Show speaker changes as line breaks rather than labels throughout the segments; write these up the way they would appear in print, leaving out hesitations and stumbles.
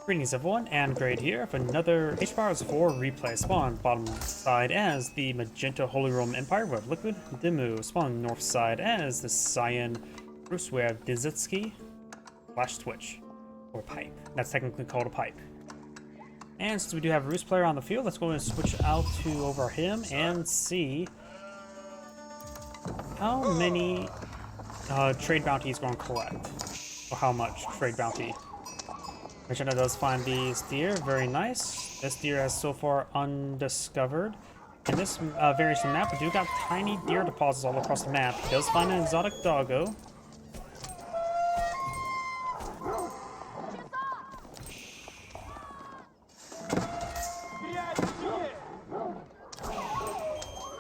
Greetings everyone, and Grade here for another HPowers 4 replay. Spawn bottom side as the Magenta Holy Roman Empire with Liquid DeMu. Spawn north side as the Cyan Bruce. We have Deniskya / Twitch, or Pipe. That's technically called a pipe. And since we do have a Roost player on the field, let's go and switch out to over him and see how many trade bounty he's going to collect, or how much trade bounty. Magenta does find these deer, very nice. This deer has so far undiscovered. In this variation map, we do got tiny deer deposits all across the map. He does find an exotic doggo.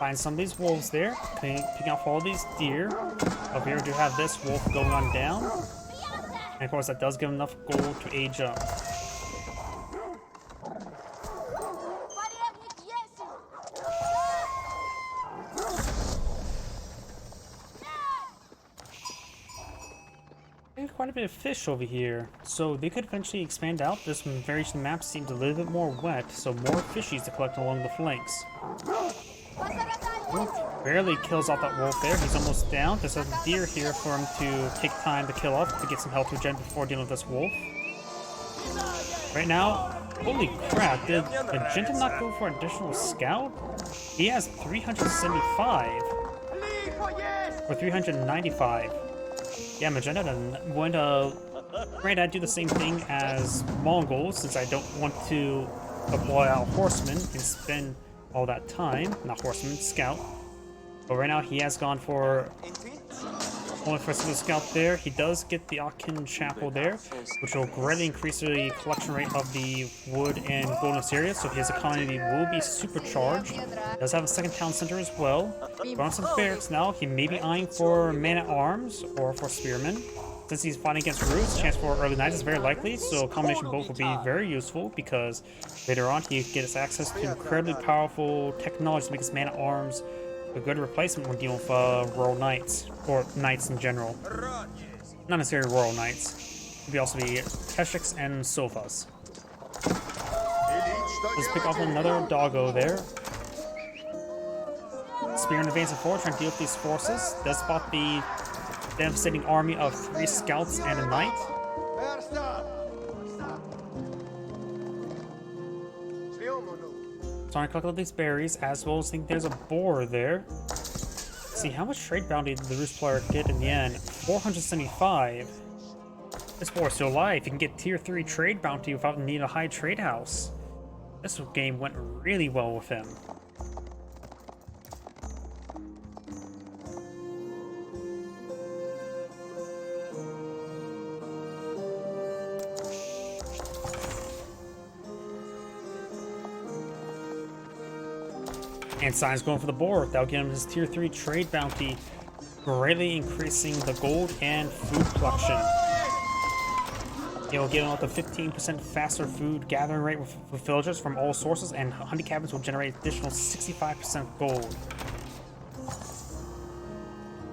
Find some of these wolves there, picking off all these deer. Over here we do have this wolf going on down. And of course that does give enough gold to age up. There's quite a bit of fish over here, so they could eventually expand out. This variation map seems a little bit more wet, so more fishies to collect along the flanks. Wolf barely kills off that wolf there. He's almost down. There's a deer here for him to take time to kill off to get some health regen before dealing with this wolf. Right now, holy crap, did Magenta not go for additional scout? He has 375 or 395. Yeah, Magenta then went granted, I'd do the same thing as Mongols since I don't want to deploy out horsemen and spend all that time, not horseman, scout. But right now he has gone for only for a single scout there. He does get the Akin Chapel there, which will greatly increase the collection rate of the wood and gold in this area, so his economy will be supercharged. He does have a second town center as well. Going on some barracks now. He may be eyeing for man-at-arms or for spearmen. Since he's fighting against Roots, chance for early night is very likely, so a combination of both will be very useful because later on he gets access to incredibly powerful technology to make his man-at-arms a good replacement when dealing with Royal Knights, or Knights in general. Not necessarily Royal Knights. It could also be Keshiks and Sofas. Let's pick off another doggo there. Spear in advance and forward, trying to deal with these forces. Does spot the devastating army of 3 scouts and a knight. Trying to collect all these berries, as well as think there's a boar there. Let's see how much trade bounty did the Roost player get in the end. 475. This boar is still alive. He can get tier 3 trade bounty without needing a high trade house. This game went really well with him. And Sign's going for the boar. That'll get him his tier 3 trade bounty, greatly increasing the gold and food production. It will give him up to 15% faster food gathering rate with villagers from all sources, and hunting cabins will generate additional 65% gold.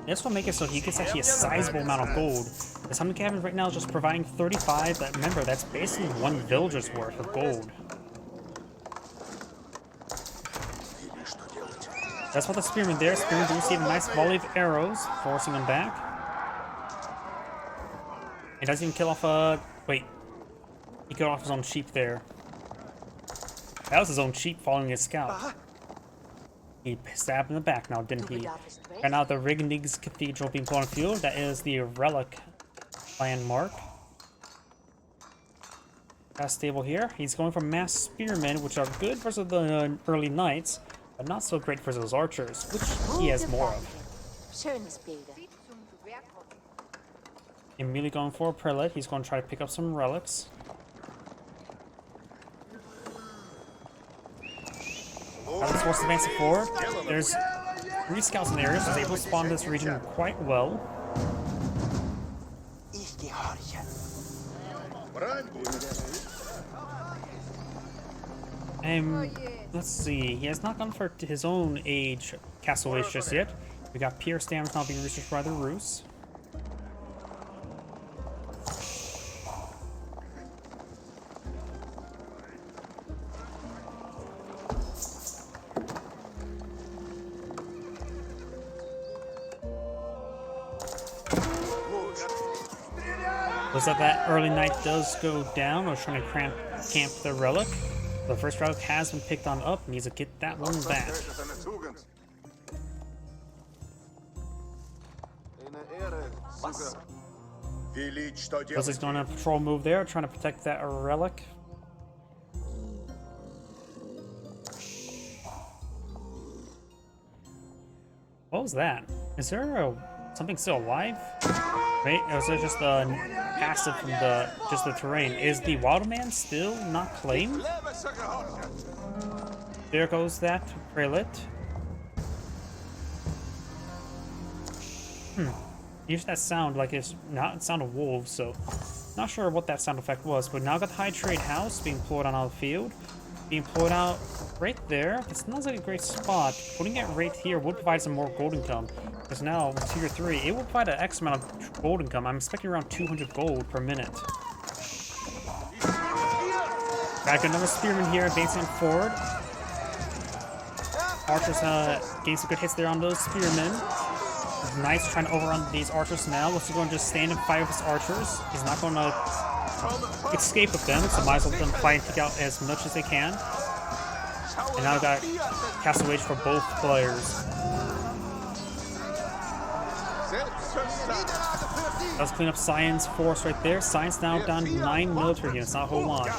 This will make it so he gets actually a sizable amount of gold. This hunting cabin right now is just providing 35, but remember, that's basically 1 villager's worth of gold. That's what the spearman there. Spearman do receive a nice volley of arrows, forcing him back. He doesn't even kill off wait. He killed off his own sheep there. That was his own sheep following his scout. He stabbed in the back now, didn't he? Right now, the Rignig's Cathedral being put on field. That is the relic landmark. That's stable here. He's going for mass spearmen, which are good versus the early knights, but not so great for those archers, which he has more of. Immediately going for a prelate. He's going to try to pick up some relics. As this force advances forward, there's 3 scouts in the area, so he's able to spawn this region quite well. Let's see, he has not gone for his own age castle age just yet. We got Pierce damage now being researched by the Roos. Looks like that early knight does go down. I was trying to camp the relic. The first relic has been picked on up. Needs to get that one back. Looks he's going on a patrol move there, trying to protect that relic. What was that? Is there something still alive? Wait, or is it just a passive from just the terrain? Is the Wildman still not claimed? There goes that prelate. Use that sound like it's not the sound of wolves, so not sure what that sound effect was. But now got the high trade house being pulled on the field. Being pulled out right there. It's not like a great spot. Putting it right here would provide some more gold income. Because now, with tier 3, it will provide an X amount of gold income. I'm expecting around 200 gold per minute. Got another spearman here advancing forward. Archers getting some good hits there on those spearmen. Knights trying to overrun these archers now. Looks like he's going to just stand and fight with his archers. He's not going to escape with them, so might as well let them fight and take out as much as they can. And now we got Castle Wage for both players. Let's clean up Science force right there. Science now down to 9 military units, not a whole lot.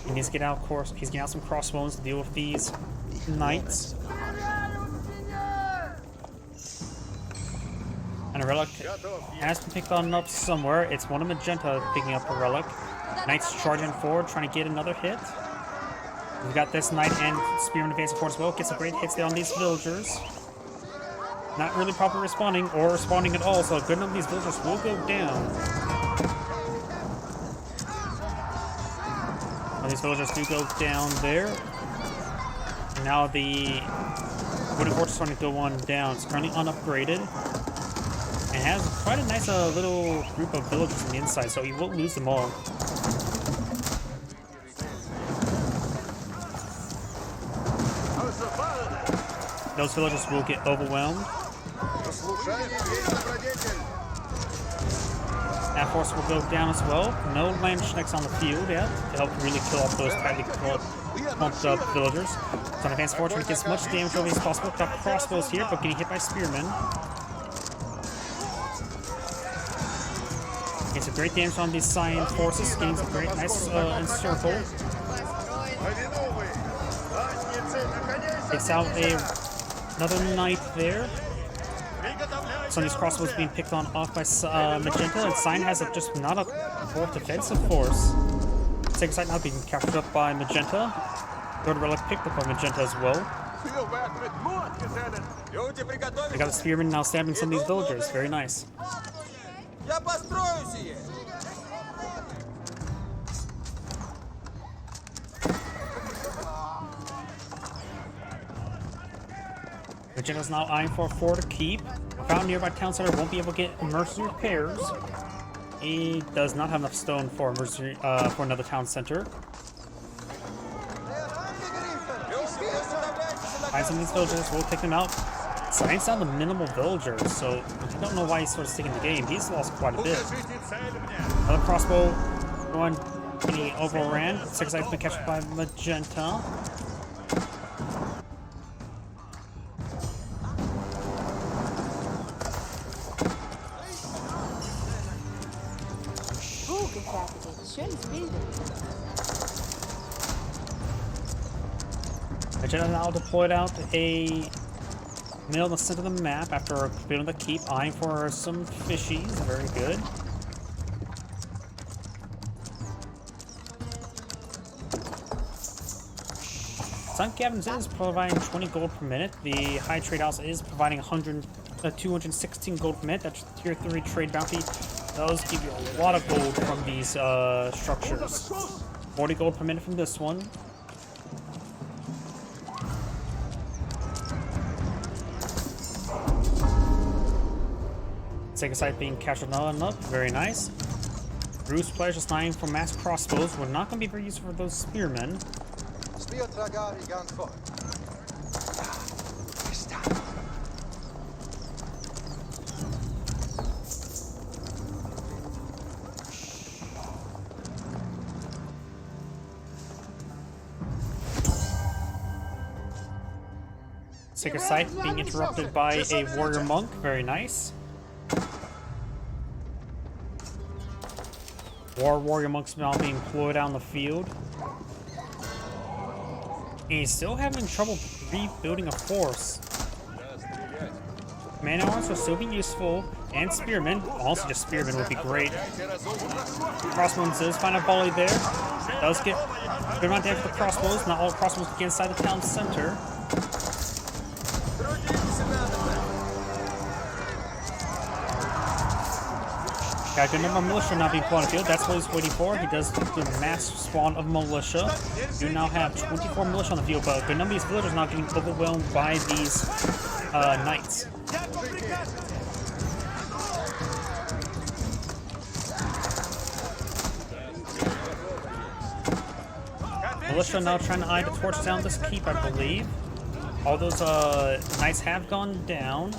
He needs to get out, of course. He's getting out some crossbones to deal with these knights. And a relic has been picked on up somewhere. It's one of Magenta picking up a relic. Knights charging forward, trying to get another hit. We've got this knight and spearman advancing forward as well. Get some great hits there on these villagers. Not really properly responding or responding at all, so a good number of these villagers will go down. Well, these villagers do go down there. And now the wooden fortress is starting to go on down. It's currently unupgraded. And has quite a nice little group of villagers on the inside, so he won't lose them all. Those villagers will get overwhelmed. That force will go down as well. No land schnecks on the field yet to help really kill off those tightly pumped up villagers. So an advanced force trying to get as much damage over as possible. Got crossbows here, but getting hit by spearmen. Getting some great damage on these Science forces. Getting some great nice encircle. Takes out another knight there. Some of these crossbows being picked on off by Magenta, and Sign has just not a full defensive force. Second sight now being captured up by Magenta. Third relic picked up by Magenta as well. They got a spearman now stabbing some of these villagers. Very nice. Magenta's now eyeing for a fort to keep. Found nearby town center won't be able to get emergency repairs. He does not have enough stone for emergency for another town center. Find some of these villagers, we'll take them out. Science down to minimal villagers, so I don't know why he's sort of sticking the game. He's lost quite a bit. Another crossbow going getting overran. Six Sight's been captured by Magenta. Magenta now deployed out a mill in the center of the map after building the keep, eyeing for some fishies. Very good. Sunk Gavins is providing 20 gold per minute. The high trade house is providing 216 gold per minute. That's tier 3 trade bounty. Those give you a lot of gold from these structures. 40 gold per minute from this one. Second sight being captured up. Very nice. Bruce players just eyeing for mass crossbows. We're not going to be very useful for those spearmen. Sacred Site being interrupted by a warrior monk. Very nice. Warrior monks now being deployed out in the field. And he's still having trouble rebuilding a force. Man arms are still being useful, and spearmen. Also, just spearmen would be great. Crossbows does find a volley there. Does get a good amount of damage with the crossbows. Not all crossbows can get inside the town center. Got a good number of militia now being put on the field. That's what he's waiting for. He does do a mass spawn of militia. You now have 24 militia on the field, but a good number of these villagers are now getting overwhelmed by these knights. Militia now trying to eye to torch down this keep, I believe. All those knights have gone down.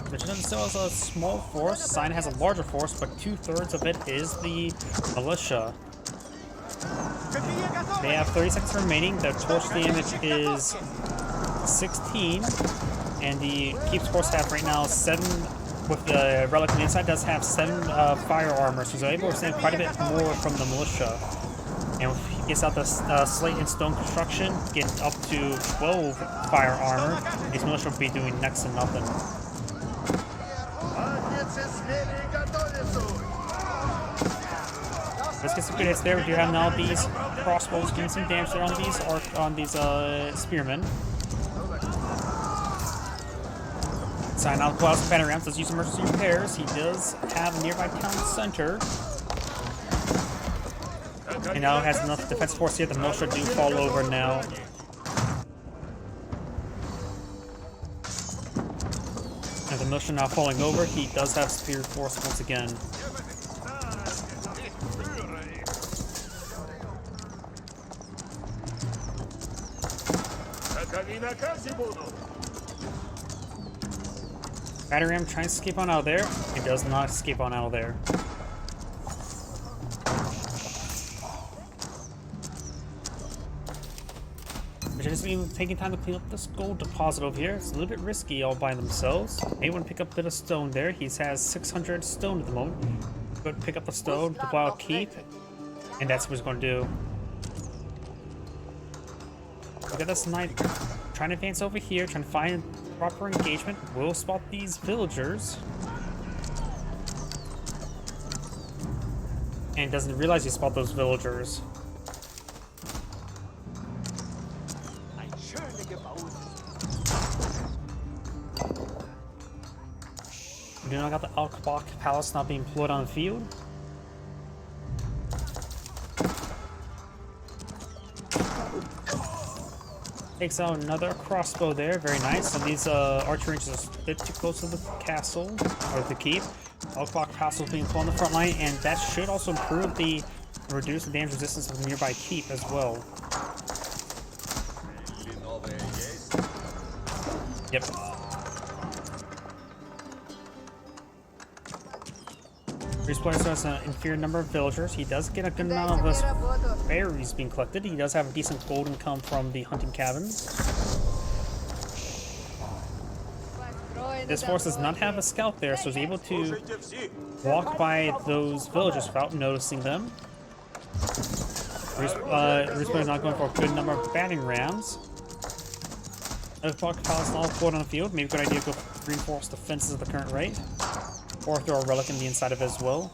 Vigilante still has a small force. Sign has a larger force, but 2/3 of it is the militia. They have 30 seconds remaining. The torch damage is 16, and the keep's force staff right now 7. With the relic on the inside, does have 7 fire armor, so he's able to withstand quite a bit more from the militia. And if he gets out the slate and stone construction, getting up to 12 fire armor, these militia will be doing next to nothing. Let's get some good hits there. We do have now these crossbows doing some damage there on these spearmen. Sign out clouds and banner ramps. Let's use emergency repairs. He does have a nearby town center. He now has enough defense force here. The militia do fall over now. And the militia now falling over, he does have superior force once again. Battery ram trying to escape on out of there. He does not escape on out of there. Just even taking time to clean up this gold deposit over here. It's a little bit risky all by themselves. They want to pick up a bit of stone there. He has 600 stone at the moment. Go pick up the stone, the wild keep, and that's what he's going to do. Look at this knight trying to advance over here, trying to find proper engagement. We'll spot these villagers. And doesn't realize he spot those villagers. We do not got the Alkbach Palace not being deployed on the field. Takes out another crossbow there, very nice. Some of these archer ranges are a bit too close to the castle, or the keep. Alkbach Castle being put on the front line, and that should also reduce the damage resistance of the nearby keep as well. Yep. These players has an inferior number of villagers. He does get a good amount of those berries being collected. He does have a decent gold income from the hunting cabins. This force does not have a scout there, so he's able to walk by those villagers without noticing them. This player is not going for a good number of batting rams. Alkbach Palace all deployed on the field. Maybe a good idea to go reinforce the fences at the current rate. Or throw a relic in the inside of it as well.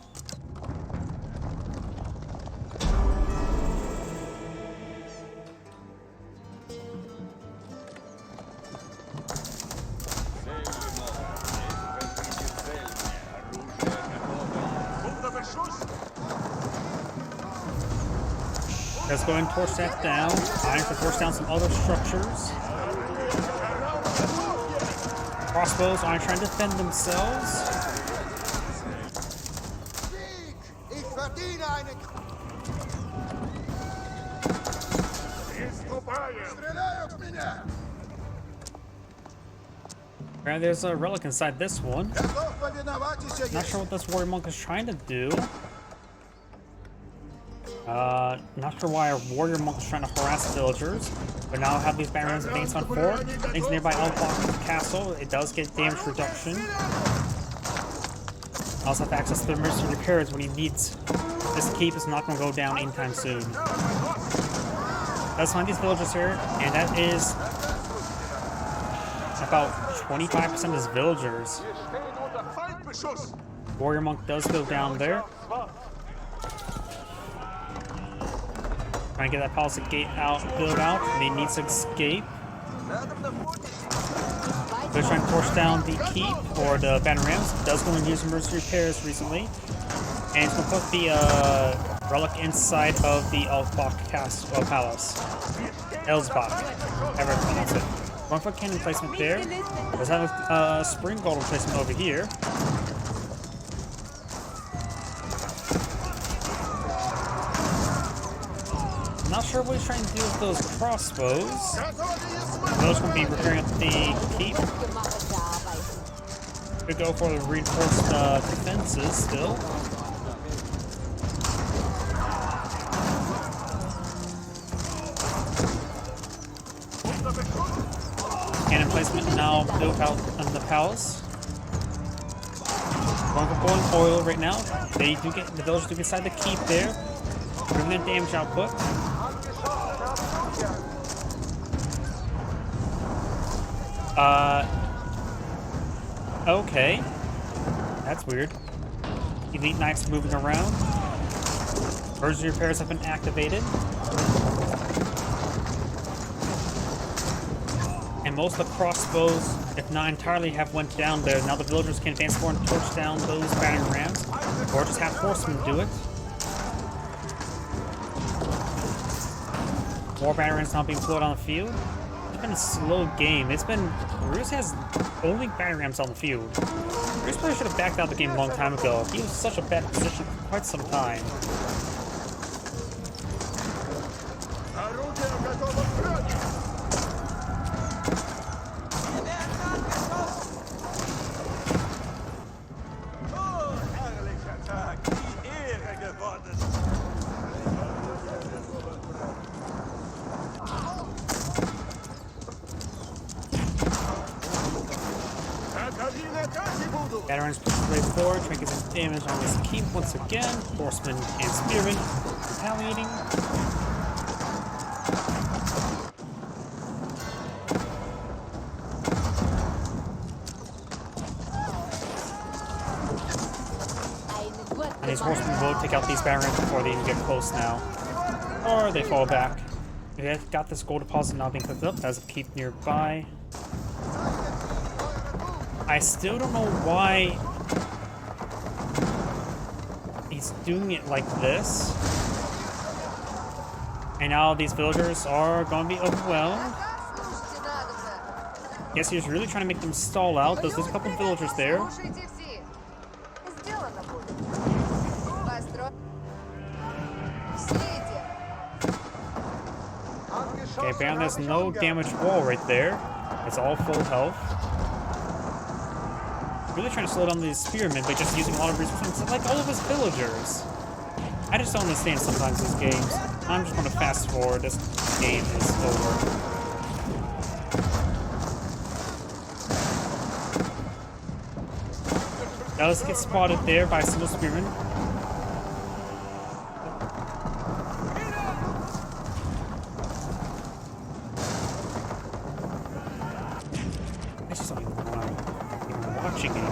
Let's go ahead and torch that down. Iron to torch down some other structures. Crossbows aren't trying to defend themselves. Right, there's a relic inside this one. Not sure what this warrior monk is trying to do. Not sure why our warrior monk is trying to harass villagers, but now I have these barons advance on 4. Things nearby outblock the castle. It does get damage reduction. I also have access to the emergency repairs when he needs. This keep is not going to go down anytime soon. Let's find these villagers here, and that is about 25% of his villagers. Warrior monk does go down there. Trying to get that palisade gate out, built out. They need to escape. They're trying to force down the keep or the banner rams. Does go and use emergency repairs recently, and it's gonna put the relic inside of the Elfbach castle palace. Elsbach, however you pronounce it. 1-foot cannon placement there. Let's have a spring golem placement over here. Not sure what he's trying to do with those crossbows. Those will be repairing up the keep. Could go for the reinforced defenses still. Cannon placement now built out in the palace. Going for boiling oil right now. They do get the villagers do get inside the keep there. Bring their damage output. Okay. That's weird. Elite Knights moving around. Emergency repairs have been activated. And most of the crossbows, if not entirely, have went down there. Now the villagers can advance forward and torch down those battering rams, or just have horsemen do it. More battering rams now being floated on the field. It's been a slow game. It's been... Ruse has only battering rams on the field. Ruse probably should have backed out the game a long time ago. He was in such a bad position for quite some time. Veterans push their way forward, trying to get some damage on this keep once again. Horsemen and spearmen retaliating. And these horsemen will take out these barons before they even get close now. Or they fall back. They've got this gold deposit now being cooked up. There's a keep nearby. I still don't know why he's doing it like this. And now these villagers are going to be overwhelmed. Guess he was really trying to make them stall out. There's a couple villagers there. Okay, Baron, there's no damage wall right there. It's all full health. Really trying to slow down these spearmen by just using a lot of resources, like all of his villagers. I just don't understand sometimes these games. I'm just going to fast forward. This game is over. Now let's get spotted there by a single spearman. I just don't even want to watching anymore.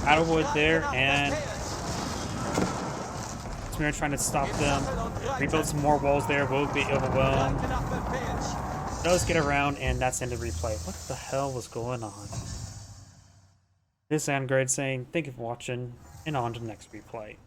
Out of wood there, and Smear trying to stop them. Rebuild some more walls there, will be overwhelmed. Does get around, and that's the end of the replay. What the hell was going on? This is Android saying thank you for watching, and on to the next replay.